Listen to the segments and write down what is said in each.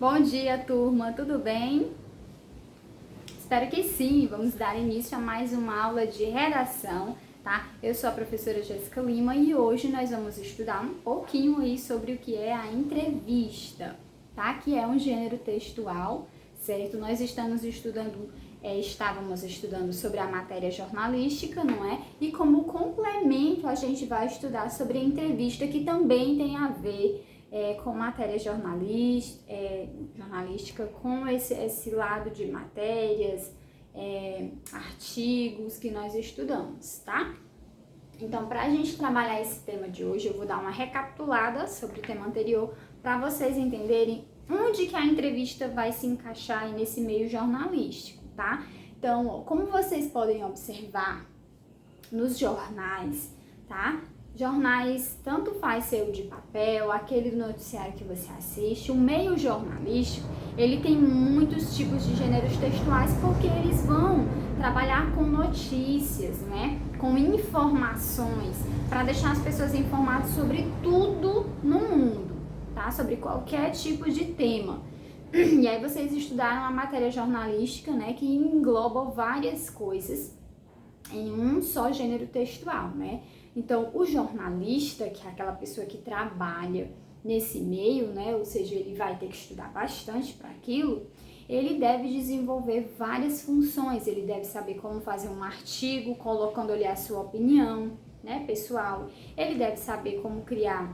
Bom dia, turma, tudo bem? Espero que sim. Vamos dar início a mais uma aula de redação, tá? Eu sou a professora Jéssica Lima e hoje nós vamos estudar um pouquinho aí sobre o que é a entrevista, tá? Que é um gênero textual, certo? Nós estávamos estudando sobre a matéria jornalística, não é? E como complemento a gente vai estudar sobre a entrevista, que também tem a ver com matéria jornalística, com esse lado de matérias, artigos que nós estudamos, tá? Então, para a gente trabalhar esse tema de hoje, eu vou dar uma recapitulada sobre o tema anterior para vocês entenderem onde que a entrevista vai se encaixar aí nesse meio jornalístico, tá? Então, como vocês podem observar nos jornais, tá? Jornais, tanto faz ser o de papel, aquele do noticiário que você assiste, o meio jornalístico, ele tem muitos tipos de gêneros textuais porque eles vão trabalhar com notícias, né? Com informações, para deixar as pessoas informadas sobre tudo no mundo, tá? Sobre qualquer tipo de tema. E aí vocês estudaram a matéria jornalística, né? Que engloba várias coisas em um só gênero textual, né? Então, o jornalista, que é aquela pessoa que trabalha nesse meio, né? Ou seja, ele vai ter que estudar bastante para aquilo, ele deve desenvolver várias funções, ele deve saber como fazer um artigo, colocando ali a sua opinião, né, pessoal. Ele deve saber como criar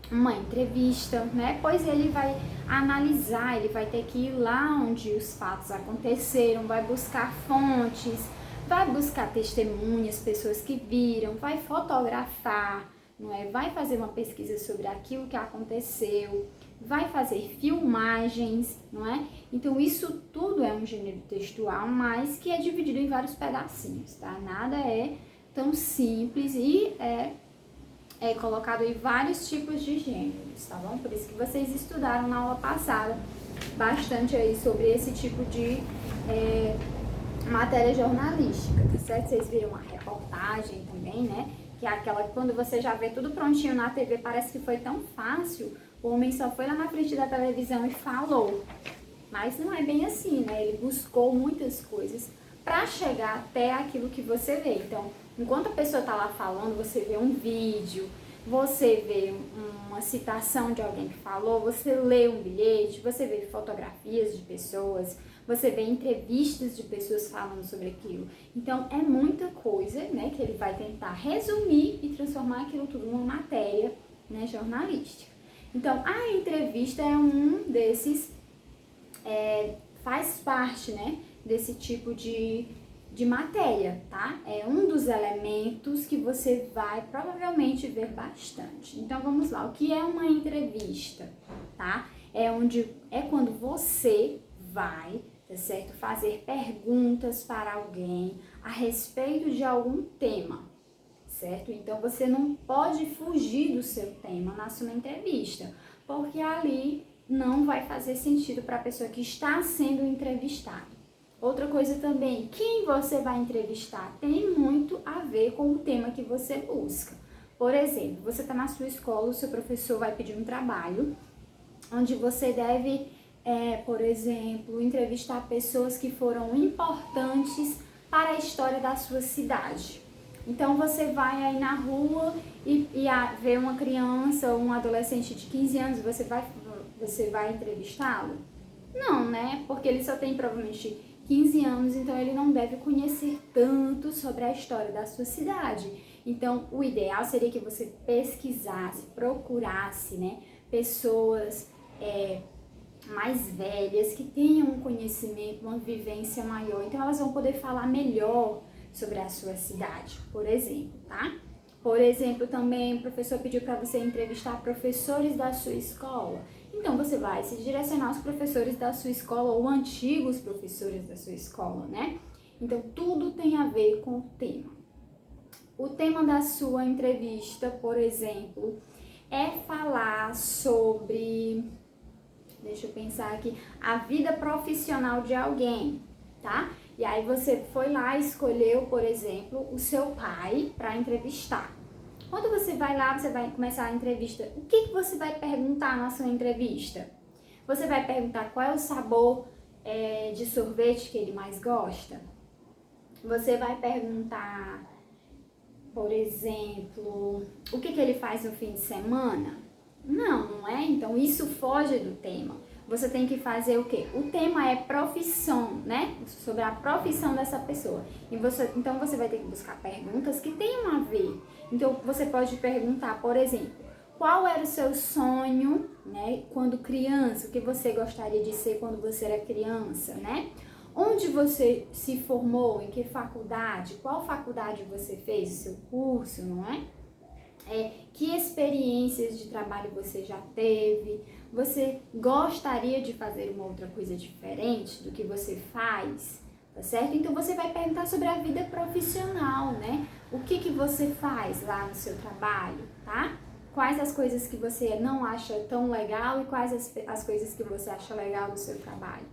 uma entrevista, né? Pois ele vai analisar, ele vai ter que ir lá onde os fatos aconteceram, vai buscar fontes, vai buscar testemunhas, pessoas que viram, vai fotografar, não é? Vai fazer uma pesquisa sobre aquilo que aconteceu, vai fazer filmagens, não é? Então isso tudo é um gênero textual, mas que é dividido em vários pedacinhos, tá? Nada é tão simples e é colocado em vários tipos de gêneros, tá bom? Por isso que vocês estudaram na aula passada bastante aí sobre esse tipo de matéria jornalística, tá certo? Vocês viram a reportagem também, né? Que é aquela que quando você já vê tudo prontinho na TV, parece que foi tão fácil, o homem só foi lá na frente da televisão e falou. Mas não é bem assim, né? Ele buscou muitas coisas para chegar até aquilo que você vê. Então, enquanto a pessoa tá lá falando, você vê um vídeo, você vê uma citação de alguém que falou, você lê um bilhete, você vê fotografias de pessoas, você vê entrevistas de pessoas falando sobre aquilo. Então, é muita coisa, né, que ele vai tentar resumir e transformar aquilo tudo numa matéria, né, jornalística. Então, a entrevista é um desses, faz parte, né, desse tipo de matéria, tá? É um dos elementos que você vai provavelmente ver bastante. Então, vamos lá. O que é uma entrevista, tá? É quando você vai, tá certo? Fazer perguntas para alguém a respeito de algum tema, certo? Então, você não pode fugir do seu tema na sua entrevista, porque ali não vai fazer sentido para a pessoa que está sendo entrevistada. Outra coisa também, quem você vai entrevistar tem muito a ver com o tema que você busca. Por exemplo, você está na sua escola, o seu professor vai pedir um trabalho, onde você deve, por exemplo, entrevistar pessoas que foram importantes para a história da sua cidade. Então, você vai aí na rua e vê uma criança ou um adolescente de 15 anos, você vai entrevistá-lo? Não, né? Porque ele só tem provavelmente 15 anos, então ele não deve conhecer tanto sobre a história da sua cidade. Então, o ideal seria que você pesquisasse, procurasse, né, pessoas mais velhas, que tenham um conhecimento, uma vivência maior. Então, elas vão poder falar melhor sobre a sua cidade, por exemplo, tá? Por exemplo, também o professor pediu para você entrevistar professores da sua escola. Então, você vai se direcionar aos professores da sua escola ou antigos professores da sua escola, né? Então, tudo tem a ver com o tema. O tema da sua entrevista, por exemplo, é falar sobre, deixa eu pensar aqui, a vida profissional de alguém, tá? E aí você foi lá e escolheu, por exemplo, o seu pai para entrevistar. Quando você vai lá, você vai começar a entrevista, o que você vai perguntar na sua entrevista? Você vai perguntar qual é o sabor de sorvete que ele mais gosta. Você vai perguntar, por exemplo, o que ele faz no fim de semana? Não é? Então isso foge do tema. Você tem que fazer o quê? O tema é profissão, né? Sobre a profissão dessa pessoa. Então você vai ter que buscar perguntas que tenham a ver. Então você pode perguntar, por exemplo, qual era o seu sonho, né? Quando criança, o que você gostaria de ser quando você era criança, né? Onde você se formou, em que faculdade, qual faculdade você fez, o seu curso, não é? Que experiências de trabalho você já teve? Você gostaria de fazer uma outra coisa diferente do que você faz? Tá certo? Então você vai perguntar sobre a vida profissional, né? O que você faz lá no seu trabalho, tá? Quais as coisas que você não acha tão legal e quais as coisas que você acha legal no seu trabalho,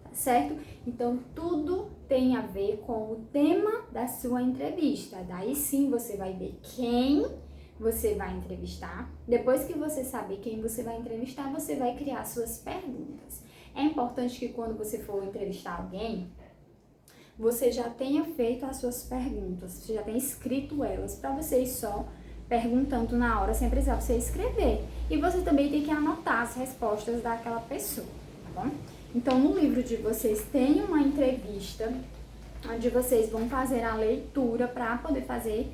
tá certo? Então tudo tem a ver com o tema da sua entrevista. Daí sim você vai ver quem você vai entrevistar. Depois que você saber quem você vai entrevistar, você vai criar suas perguntas. É importante que quando você for entrevistar alguém, você já tenha feito as suas perguntas, você já tenha escrito elas, para você ir só perguntando na hora, sem precisar você escrever. E você também tem que anotar as respostas daquela pessoa, tá bom? Então, no livro de vocês tem uma entrevista, onde vocês vão fazer a leitura para poder fazer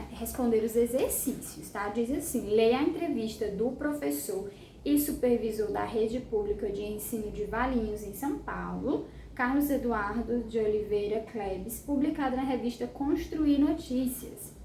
responder os exercícios, tá? Diz assim: leia a entrevista do professor e supervisor da Rede Pública de Ensino de Valinhos, em São Paulo, Carlos Eduardo de Oliveira Klebs, publicada na revista Construir Notícias.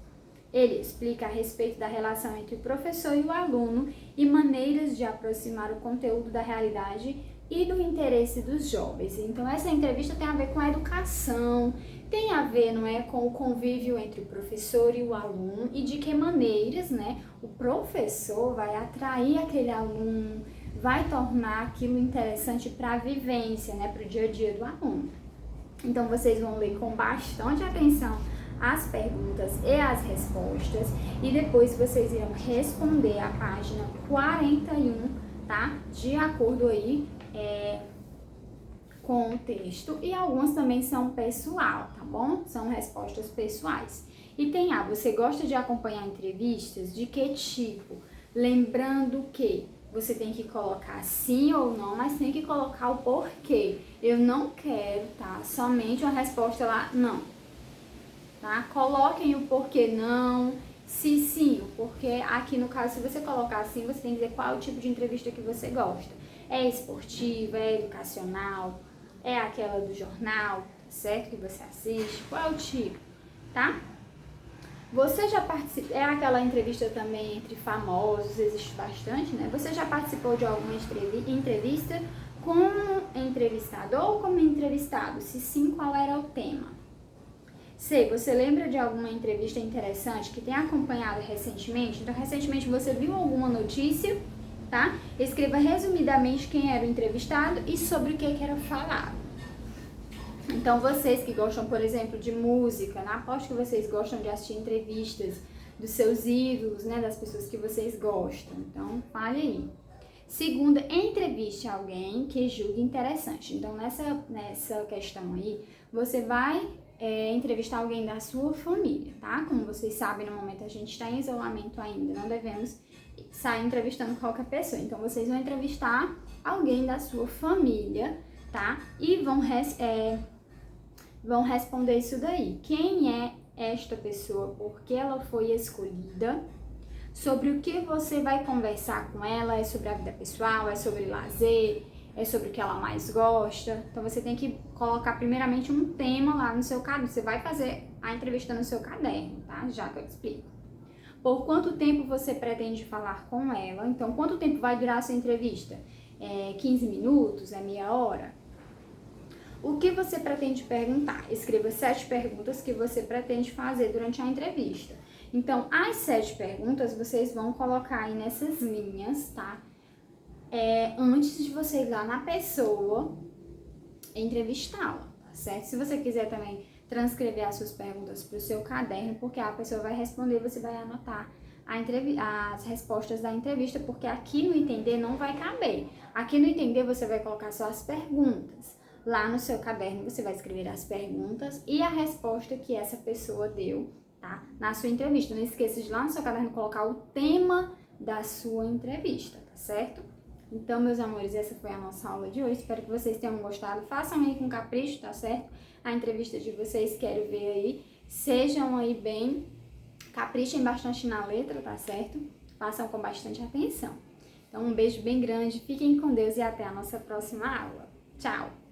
Ele explica a respeito da relação entre o professor e o aluno e maneiras de aproximar o conteúdo da realidade e do interesse dos jovens. Então, essa entrevista tem a ver com a educação, tem a ver, não é, com o convívio entre o professor e o aluno e de que maneiras, né, o professor vai atrair aquele aluno, vai tornar aquilo interessante para a vivência, né, para o dia a dia do aluno. Então, vocês vão ler com bastante atenção as perguntas e as respostas e depois vocês irão responder a página 41, tá? De acordo aí com o texto, e algumas também são pessoal, tá bom? São respostas pessoais. E tem você gosta de acompanhar entrevistas? De que tipo? Lembrando que você tem que colocar sim ou não, mas tem que colocar o porquê. Eu não quero, tá? Somente uma resposta lá, não. Tá? Coloquem o porquê não, se sim, o porquê. Aqui no caso, se você colocar assim, você tem que dizer qual é o tipo de entrevista que você gosta. É esportiva, é educacional, é aquela do jornal, certo? Que você assiste, qual é o tipo, tá? Você já participou, é aquela entrevista também entre famosos, existe bastante, né? Você já participou de alguma entrevista como entrevistador ou como entrevistado? Se sim, qual era o tema? C, você lembra de alguma entrevista interessante que tenha acompanhado recentemente? Então, recentemente você viu alguma notícia, tá? Escreva resumidamente quem era o entrevistado e sobre o que era falado. Então, vocês que gostam, por exemplo, de música, né? Aposto que vocês gostam de assistir entrevistas dos seus ídolos, né? Das pessoas que vocês gostam. Então, fale aí. Segunda, entreviste alguém que julgue interessante. Então, nessa questão aí, você vai entrevistar alguém da sua família, tá? Como vocês sabem, no momento a gente está em isolamento ainda, não devemos sair entrevistando qualquer pessoa. Então, vocês vão entrevistar alguém da sua família, tá? E vão responder isso daí. Quem é esta pessoa? Por que ela foi escolhida? Sobre o que você vai conversar com ela? É sobre a vida pessoal? É sobre lazer? É sobre o que ela mais gosta? Então, você tem que colocar primeiramente um tema lá no seu caderno. Você vai fazer a entrevista no seu caderno, tá? Já que eu explico. Por quanto tempo você pretende falar com ela? Então, quanto tempo vai durar a sua entrevista? 15 minutos? É meia hora? O que você pretende perguntar? Escreva 7 perguntas que você pretende fazer durante a entrevista. Então, as 7 perguntas vocês vão colocar aí nessas linhas, tá? Antes de você ir lá na pessoa entrevistá-la, tá certo? Se você quiser também transcrever as suas perguntas para o seu caderno, porque a pessoa vai responder, você vai anotar as respostas da entrevista, porque aqui no Entender não vai caber. Aqui no Entender você vai colocar só as perguntas. Lá no seu caderno você vai escrever as perguntas e a resposta que essa pessoa deu, tá? Na sua entrevista. Não esqueça de lá no seu caderno colocar o tema da sua entrevista, tá certo? Então, meus amores, essa foi a nossa aula de hoje. Espero que vocês tenham gostado. Façam aí com capricho, tá certo? A entrevista de vocês, quero ver aí. Sejam aí bem, caprichem bastante na letra, tá certo? Façam com bastante atenção. Então, um beijo bem grande, fiquem com Deus e até a nossa próxima aula. Tchau!